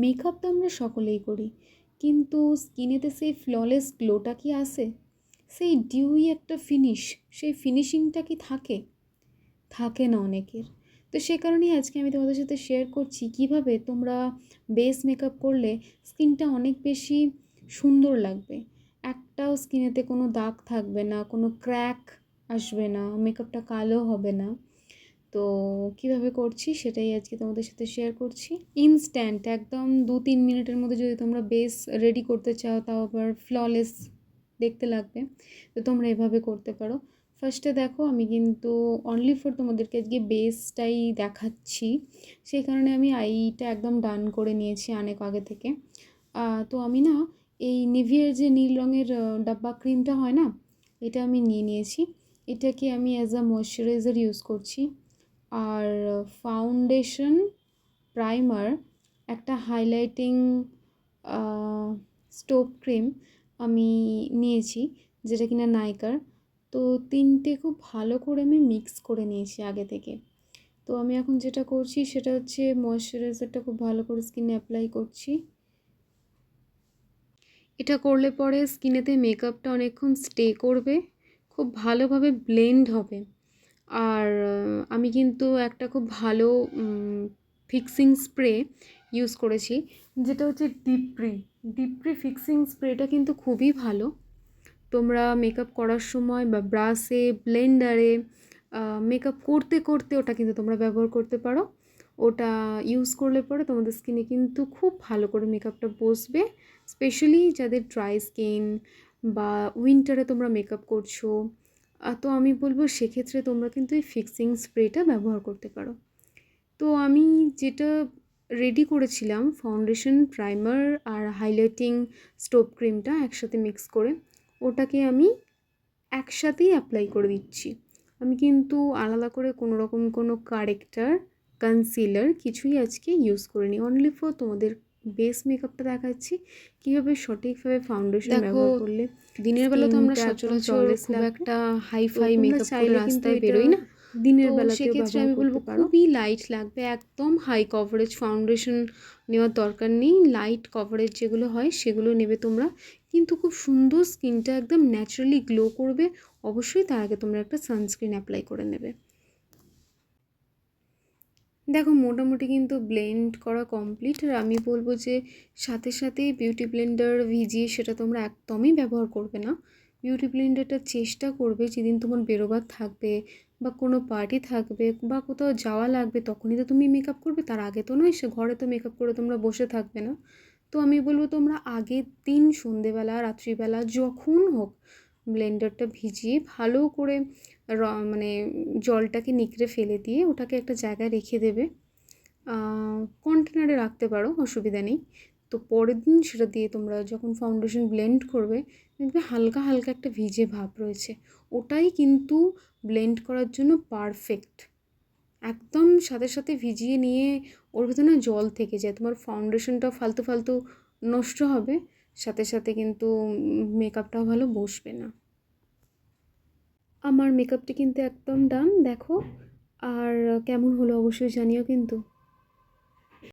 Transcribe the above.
Makeup তো আমরা সকলেই করি, কিন্তু স্কিনেতে সেই ফ্ললেস গ্লোটা কি আসে? সেই ডিউই একটা ফিনিশ, সেই ফিনিশিংটা কি থাকে? থাকে না অনেকের। তো সে কারণেই আজকে আমি তোমাদের সাথে শেয়ার করছি কীভাবে তোমরা বেস মেকআপ করলে স্কিনটা অনেক বেশি সুন্দর লাগবে। একটাও স্কিনেতে কোনো দাগ থাকবে না, কোনো ক্র্যাক আসবে না, মেকআপটা কালো হবে না। তো কীভাবে করছি সেটাই আজকে তোমাদের সাথে শেয়ার করছি। ইনস্ট্যান্ট একদম 2-3 মিনিটের মধ্যে যদি তোমরা বেস রেডি করতে চাও, তাও আবার ফ্ললেস দেখতে লাগবে, তো তোমরা এভাবে করতে পারো। ফার্স্টে দেখো, আমি কিন্তু অনলি ফর তোমাদেরকে আজকে বেসটাই দেখাচ্ছি, সেই কারণে আমি আইটা একদম ডান করে নিয়েছি অনেক আগে থেকে। তো আমি না এই নিভিয়ার যে নীল রঙের ডাব্বা ক্রিমটা হয় না, এটা আমি নিয়ে নিয়েছি। এটাকে আমি অ্যাজ আ ময়শ্চারাইজার ইউজ করছি। আর ফাউন্ডেশন, প্রাইমার, একটা হাইলাইটিং স্টোভ ক্রিম আমি নিয়েছি, যেটা কিনা নাইকার। তো তিনটে খুব ভালো করে আমি মিক্স করে নিয়েছি আগে থেকে। তো আমি এখন যেটা করছি সেটা হচ্ছে ময়শ্চারাইজারটা খুব ভালো করে স্কিনে অ্যাপ্লাই করছি। এটা করলে পরে স্কিনেতে মেকআপটা অনেকক্ষণ স্টে করবে, খুব ভালোভাবে ব্লেন্ড হবে। আর আমি কিন্তু একটা খুব ভালো ফিক্সিং স্প্রে ইউজ করেছি, যেটা হচ্ছে ডিপ্রি ফিক্সিং স্প্রেটা কিন্তু খুবই ভালো। তোমরা মেকআপ করার সময় বা ব্রাশে, ব্লেন্ডারে, মেকআপ করতে করতে ওটা কিন্তু তোমরা ব্যবহার করতে পারো। ওটা ইউজ করলে পরে তোমাদের স্কিনে কিন্তু খুব ভালো করে মেকআপটা বসবে, স্পেশালি যাদের ড্রাই স্কিন বা উইন্টারে তোমরা মেকআপ করছো। তো আমি বলবো সেক্ষেত্রে তোমরা কিন্তু এই ফিক্সিং স্প্রেটা ব্যবহার করতে পারো। তো আমি যেটা রেডি করেছিলাম, ফাউন্ডেশন, প্রাইমার আর হাইলাইটিং স্টোভ ক্রিমটা একসাথে মিক্স করে, ওটাকে আমি একসাথেই অ্যাপ্লাই করে দিচ্ছি। আমি কিন্তু আলাদা করে কোনো রকম কোনো কারেক্টার, কনসিলার কিছুই আজকে ইউজ করিনি। অনলি ফর তোমাদের বেস মেকআপটা দেখাচ্ছি কীভাবে সঠিকভাবে ফাউন্ডেশন ব্যবহার করলে। দিনের বেলা তো আমরা সচরাচর খুব একটা হাইফাই মেকআপ করে রাস্তায় বেরোই না, দিনের বেলা সেক্ষেত্রে আমি বলবো খুবই লাইট লাগবে, একদম হাই কভারেজ ফাউন্ডেশন নেওয়ার দরকার নেই। লাইট কভারেজ যেগুলো হয় সেগুলো নেবে তোমরা, কিন্তু খুব সুন্দর স্কিনটা একদম ন্যাচারালি গ্লো করবে। অবশ্যই তার আগে তোমরা একটা সানস্ক্রিন অ্যাপ্লাই করে নেবে। দেখো, মোটামুটি কিন্তু ব্লেন্ড করা কমপ্লিট। আর আমি বলবো যে সাথে সাথে বিউটি ব্লেন্ডার ভিজিয়ে সেটা তোমরা একদমই ব্যবহার করবে না। বিউটি ব্লেন্ডারটা চেষ্টা করবে যেদিন তোমার বেরোবার থাকবে বা কোনো পার্টি থাকবে বা কোথাও যাওয়া লাগবে তখনই তো তুমি মেকআপ করবে, তার আগে তো নয়। সে ঘরে তো মেকআপ করে তোমরা বসে থাকবে না। তো আমি বলবো তোমরা আগের দিন সন্ধেবেলা, রাত্রিবেলা, যখন হোক ব্লেন্ডারটা ভিজিয়ে ভালো করে মানে জলটাকে নিকড়ে ফেলে দিয়ে ওটাকে একটা জায়গায় রেখে দেবে। কন্টেনারে রাখতে পারো, অসুবিধা নেই। তো পরের দিন সেটা দিয়ে তোমরা যখন ফাউন্ডেশন ব্লেন্ড করবে, দেখবে হালকা হালকা একটা ভিজে ভাব রয়েছে। ওটাই কিন্তু ব্লেন্ড করার জন্য পারফেক্ট। একদম সাথে সাথে ভিজিয়ে নিয়ে ওর ভেতরে না জল থেকে যায়, তোমার ফাউন্ডেশনটা ফালতু ফালতু নষ্ট হবে, সাথে সাথে কিন্তু মেকআপটাও ভালো বসবে না। আমার মেকআপটি কিন্তু একদম ডান, দেখো। আর কেমন হলো অবশ্যই জানিও কিন্তু।